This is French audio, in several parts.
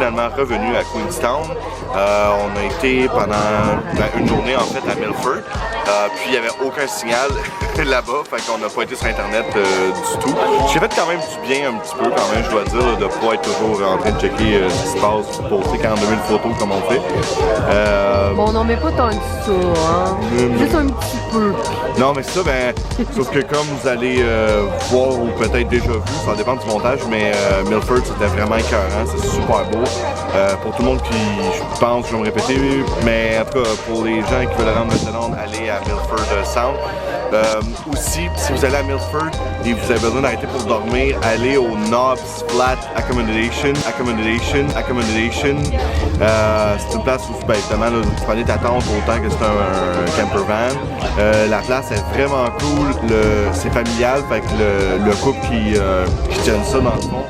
finalement revenus à Queenstown. On a été pendant une journée en fait à Milford. Puis il n'y avait aucun signal là-bas, fait qu'on n'a pas été sur internet du tout. J'ai fait quand même du bien un petit peu quand même, je dois dire, là, de ne pas être toujours en train de checker ce qui se passe, poster 42 000 photos comme on fait. Bon, on n'en met pas tant que ça, hein? Juste un petit peu. Non, mais ça, ben, sauf que comme vous allez voir ou peut-être déjà vu, ça dépend du montage, mais Milford, c'était vraiment écœurant, c'est super beau. Pour tout le monde qui, je pense, je vais me répéter, mais en tout cas, pour les gens qui veulent rendre Nouvelle-Zélande, allez à Milford Sound. Aussi, si vous allez à Milford et vous avez besoin d'arrêter pour dormir, allez au Knobs Flat Accommodation. C'est une place où, ben, évidemment, là, vous prenez ta tente autant que c'est un camper van. La place est vraiment cool, c'est familial, fait que le couple qui tient ça dans le fond,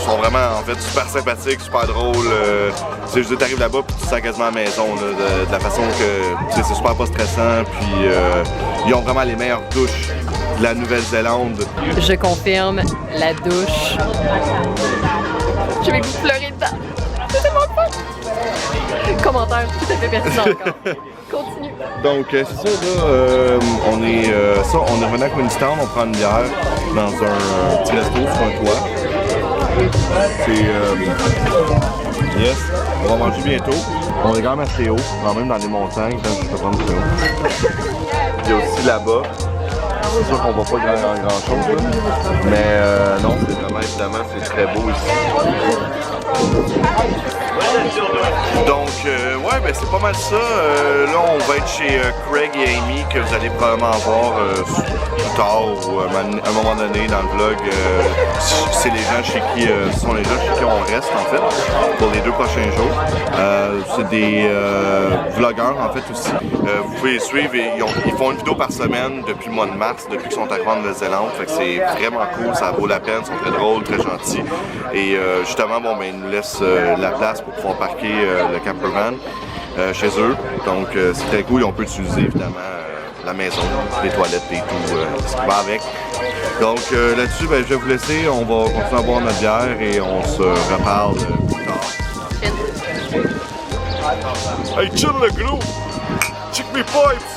sont vraiment en fait super sympathiques, super drôles. Je veux dire, t'arrives là-bas puis tu te sens quasiment à la maison, là, de la façon que c'est super pas stressant, puis ils ont vraiment les meilleures douches de la Nouvelle-Zélande. Je confirme, la douche. Je vais vous pleurer dedans. C'est tellement fun! Commentaire tout à fait pertinent encore. Continue. Donc c'est ça, là, on est revenu à Queenstown, on prend une bière dans un petit resto sur un toit. C'est yes, on va manger bientôt. On est quand même assez haut, quand même dans les montagnes, donc je peux prendre très haut. Il y a aussi là-bas. C'est sûr qu'on voit pas grand chose, là. Mais non, c'est vraiment évidemment c'est très beau ici. Donc, ouais, ben c'est pas mal ça. Là, on va être chez Craig et Amy, que vous allez probablement voir plus tard ou à un moment donné dans le vlog. C'est les gens chez qui, ce sont les gens chez qui on reste, en fait, pour les 2 prochains jours. C'est des vlogueurs, en fait, aussi. Vous pouvez les suivre. Ils font une vidéo par semaine depuis le mois de mars, depuis qu'ils sont arrivés en Nouvelle-Zélande. Fait que c'est vraiment cool, ça vaut la peine, ils sont très drôles, très gentils. Et justement, bon, ben, ils nous laissent la place pour pouvoir parquer le camper van chez eux. Donc c'est très cool, on peut utiliser évidemment la maison, les toilettes et tout ce qui va avec. Donc là-dessus, ben, je vais vous laisser, on va continuer à boire notre bière et on se reparle plus tard. Hey, chill le gros! Check mes pipes!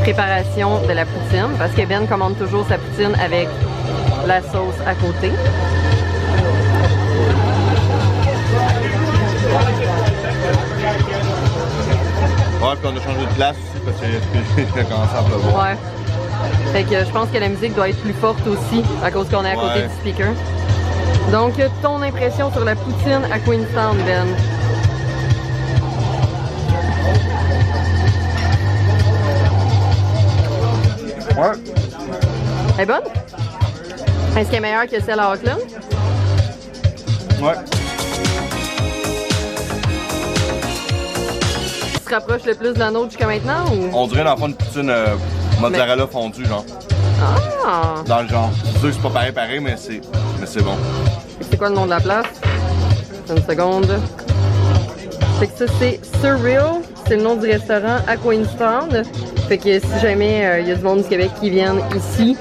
Préparation de la poutine, parce que Ben commande toujours sa poutine avec la sauce à côté. Ouais, puis on a changé de place aussi parce que ça commence à pleuvoir. Ouais. Fait que je pense que la musique doit être plus forte aussi à cause qu'on est à côté du speaker. Donc, ton impression sur la poutine à Queenstown, Ben? Ouais. Elle est bonne? Est-ce qu'elle est meilleure que celle à Auckland? Ouais. Tu te rapproches le plus de la nôtre jusqu'à maintenant ou? On dirait l'enfant une poutine mozzarella fondue, genre. Ah! Dans le genre. C'est sûr que c'est pas pareil, mais c'est bon. C'est quoi le nom de la place? Une seconde. Fait que ça, c'est Surreal. C'est le nom du restaurant à Queenstown. Fait que si jamais il y a du monde du Québec qui viennent ici,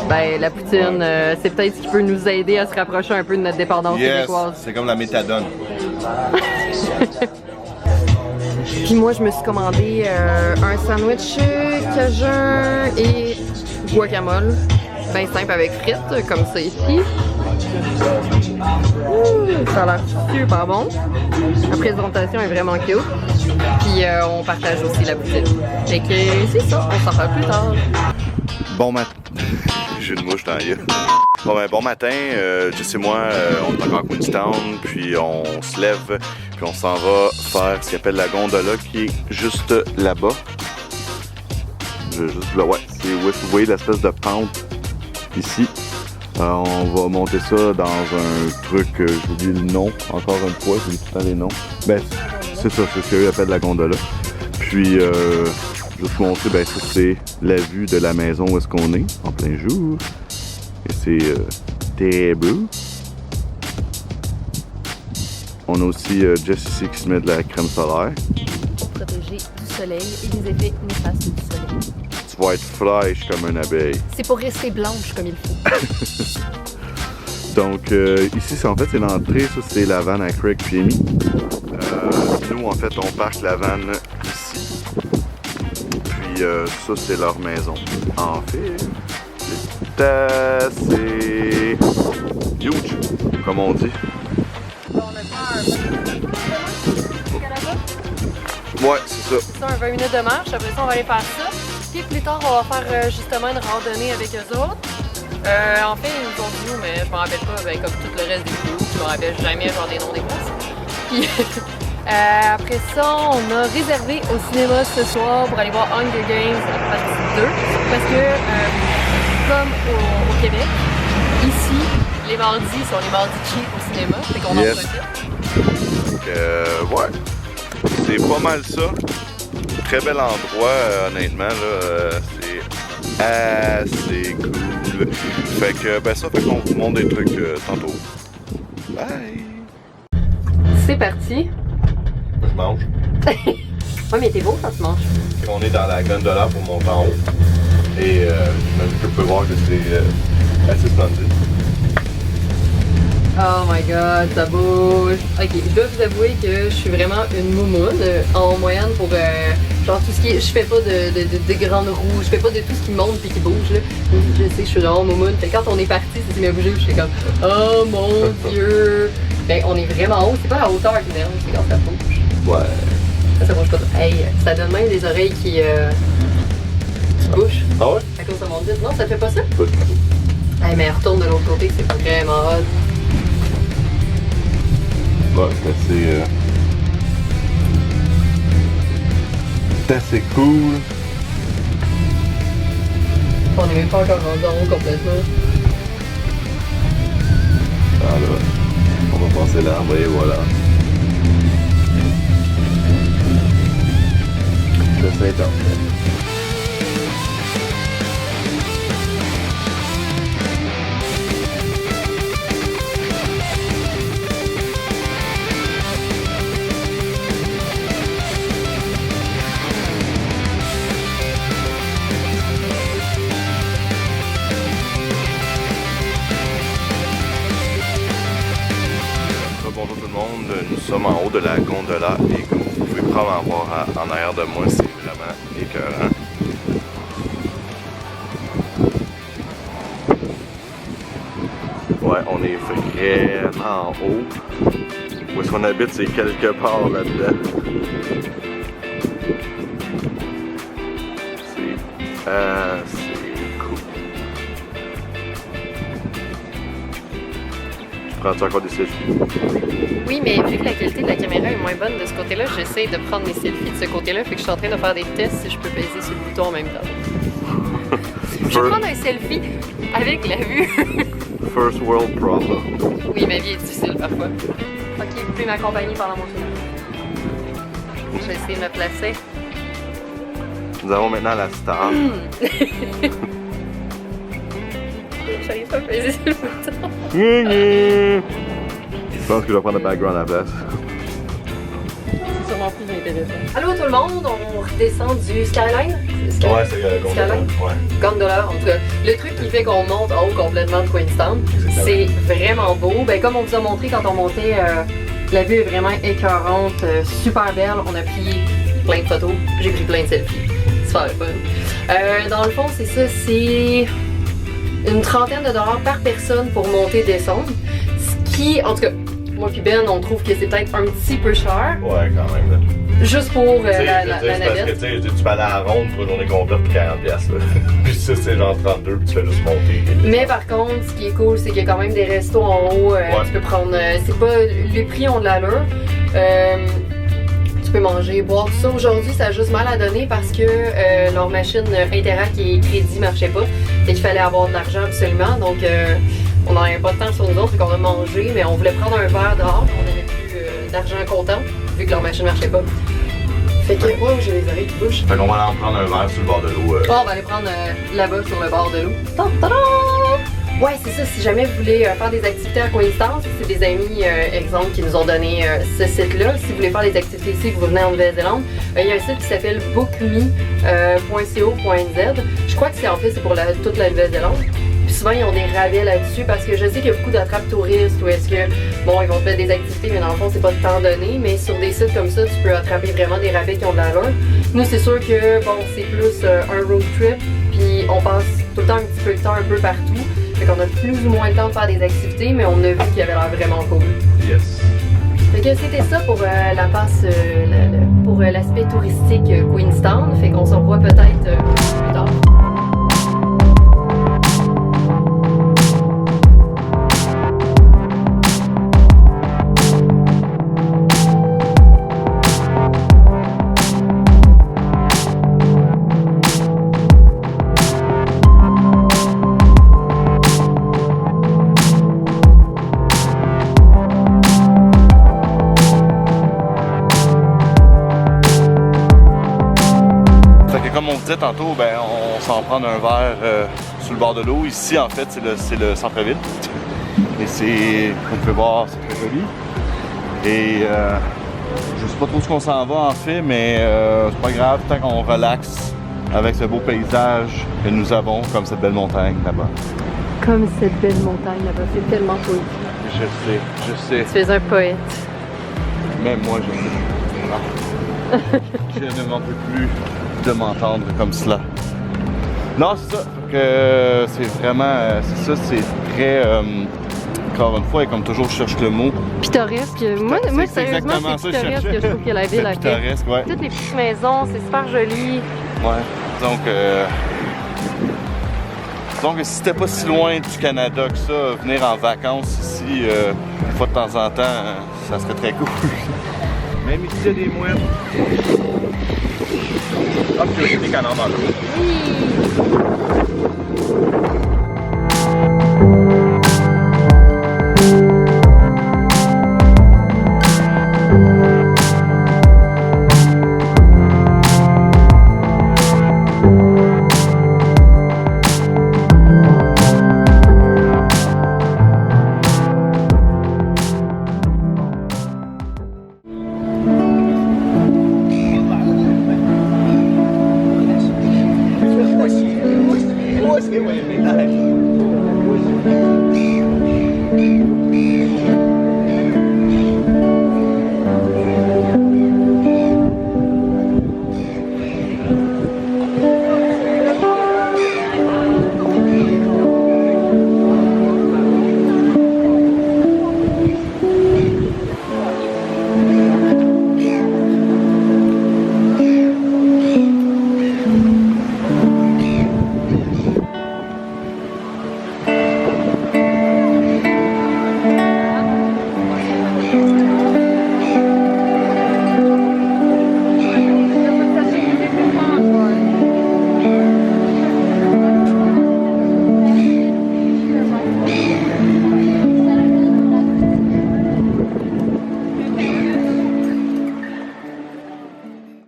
ben la poutine, c'est peut-être ce qui peut nous aider à se rapprocher un peu de notre dépendance québécoise. C'est comme la méthadone. Puis moi, je me suis commandé un sandwich cajun et guacamole. Ben simple avec frites, comme ça ici. Ça a l'air super bon. La présentation est vraiment cute. Puis on partage aussi la poutine. Fait que c'est ça, on s'en reparle plus tard. Bon matin. J'ai une mouche dans la gueule. Bon, ben, bon matin, Jess et moi, on est encore à Queenstown, puis on se lève, puis on s'en va faire ce qu'on appelle la gondola qui est juste là-bas. Juste là, ouais, c'est où vous voyez l'espèce de pente ici. On va monter ça dans un truc, j'ai oublié le nom, encore une fois, j'ai tout le temps les noms. Ben, c'est ça, c'est ce qu'eux appellent la gondola. Puis, juste vous montrer, ben, ça c'est la vue de la maison où est-ce qu'on est, en plein jour. Et c'est terrible. On a aussi Jess ici qui se met de la crème solaire. Pour protéger du soleil et des effets néfastes du soleil. Tu vas être fraîche comme une abeille. C'est pour rester blanche comme il faut. Donc ici, en fait, c'est l'entrée. Ça, c'est la vanne à Craig et Amy. Nous, en fait, on parque la vanne ici. Puis ça, c'est leur maison. En fait, c'est assez huge, comme on dit. Ouais, c'est ça. C'est un 20 minutes de marche, après ça on va aller faire ça. Puis plus tard on va faire justement une randonnée avec eux autres. En fait ils nous ont dit nous, mais je me rappelle pas, ben, comme tout le reste des vidéos, je me rappelle jamais genre des noms des places. Puis après ça on a réservé au cinéma ce soir pour aller voir Hunger Games partie 2. Parce que comme au Québec, ici les mardis sont les mardis cheap au cinéma, fait qu'on en profite. Donc ouais. C'est pas mal ça. Très bel endroit, honnêtement. C'est assez cool. Fait que, ben ça fait qu'on vous montre des trucs tantôt. Bye! C'est parti. Je mange. Ouais, mais t'es beau quand tu manges. On est dans la gondola pour monter en haut. Et même que vous pouvez voir que c'est assez splendide. Oh my god, ça bouge! Ok, je dois vous avouer que je suis vraiment une moumoune en moyenne pour genre tout ce qui est. Je fais pas de grandes roues, je fais pas de tout ce qui monte et qui bouge là. Je sais que je suis genre moumoune. Fait que quand on est parti, ça s'est mis à bouger, je suis comme oh mon dieu! Ben on est vraiment haut, c'est pas la hauteur qui m'énerve, c'est quand ça bouge. Ouais. Ça bouge pas. Hey, ça donne même des oreilles qui bougent. Ah ouais? À cause de mon dit. Non, ça fait pas ça? Pas du tout. Hey, mais retourne de l'autre côté, c'est vraiment hot. Ouais, c'est assez cool. On n'est même pas encore rendu en haut complètement. Ah là, on va passer l'arbre et voilà. C'est intense. Bonjour tout le monde, nous sommes en haut de la gondola et comme vous pouvez probablement voir en arrière de moi, c'est vraiment écœurant. Ouais, on est vraiment haut. Où est-ce qu'on habite, c'est quelque part là-dedans. C'est assez cool. Prends-tu encore des selfies? Oui, mais vu que la qualité de la caméra est moins bonne de ce côté-là, j'essaie de prendre mes selfies de ce côté-là, fait que je suis en train de faire des tests si je peux peser sur le bouton en même temps. Je vais prendre un selfie avec la vue. First world problem. Oui, ma vie est difficile parfois. Ok, vous pouvez m'accompagner pendant mon film. Je vais essayer de me placer. Nous avons maintenant la star. J'arrive pas à peser sur le bouton. Je pense que je vais prendre le background à la place. C'est sûrement plus intéressant. Allô tout le monde, on redescend du Skyline. Ouais, c'est Skyline. Ouais. Gondola, en tout cas. Le truc qui fait qu'on monte en haut complètement de Queenstown, c'est vraiment beau. Ben, comme on vous a montré quand on montait, la vue est vraiment écœurante, super belle. On a pris plein de photos, j'ai pris plein de selfies. Super fun. Dans le fond, c'est ça, c'est une trentaine de dollars par personne pour monter et descendre. Ce qui, en tout cas, moi puis Ben, on trouve que c'est peut-être un petit peu cher. Ouais, quand même. Là. Juste pour la parce que navette. tu vas aller à la ronde pour une journée complète pour 40$. Là. Puis ça, c'est genre 32$, puis tu fais juste monter. Mais par contre, ce qui est cool, c'est qu'il y a quand même des restos en haut. Ouais. Tu peux prendre. C'est pas. Les prix ont de l'allure. Tu peux manger, boire, tout ça. Aujourd'hui, ça a juste mal à donner parce que leur machine Interac et crédit marchait pas. Et qu'il fallait avoir de l'argent absolument. Donc, on n'en avait pas de temps sur nous autres, donc on a mangé, mais on voulait prendre un verre dehors. On n'avait plus d'argent comptant, vu que leur machine marchait pas. Fait que, wow, j'ai les oreilles qui bougent. Fait qu'on va aller en prendre un verre sur le bord de l'eau. On va aller prendre là-bas sur le bord de l'eau. Ouais, c'est ça. Si jamais vous voulez faire des activités à Queenstown, c'est des amis, exemple, qui nous ont donné ce site-là. Si vous voulez faire des activités ici, vous venez en Nouvelle-Zélande, il y a un site qui s'appelle bookme.co.nz. Je crois que c'est en fait c'est pour toute la Nouvelle-Zélande. Puis souvent, ils ont des rabais là-dessus parce que je sais qu'il y a beaucoup d'attrapes touristes où est-ce que, bon, ils vont te faire des activités, mais dans le fond, c'est pas de temps donné. Mais sur des sites comme ça, tu peux attraper vraiment des rabais qui ont de l'allure. Nous, c'est sûr que, bon, c'est plus un road trip, puis on passe tout le temps un petit peu de temps un peu partout. Fait qu'on a plus ou moins le temps de faire des activités, mais on a vu qu'il avait l'air vraiment cool. Yes. Fait que c'était ça pour la passe, pour l'aspect touristique Queenstown. Fait qu'on se revoit peut-être plus tard. Comme on disait tantôt, ben, on s'en prend un verre sur le bord de l'eau. Ici, en fait, c'est le centre-ville. Et c'est, comme vous pouvez voir, c'est très joli. Et je sais pas trop ce qu'on s'en va, en fait, mais c'est pas grave tant qu'on relaxe avec ce beau paysage que nous avons, comme cette belle montagne là-bas. Comme cette belle montagne là-bas, c'est tellement poétique. Je sais. Tu es un poète. Même moi, je ne m'en peux plus de m'entendre comme cela. Non, c'est ça. Que c'est vraiment, c'est ça, c'est très, encore une fois, et comme toujours, je cherche le mot. Pittoresque. Moi sérieusement, c'est pittoresque que je trouve que la ville a fait. Pittoresque, ouais. Toutes les petites maisons, c'est super joli. Ouais. Donc, si c'était pas si loin du Canada que ça, venir en vacances ici, une fois de temps en temps, ça serait très cool. Même ici, il y a des mouettes. Hop, il y a des canards dans l'eau. Oui.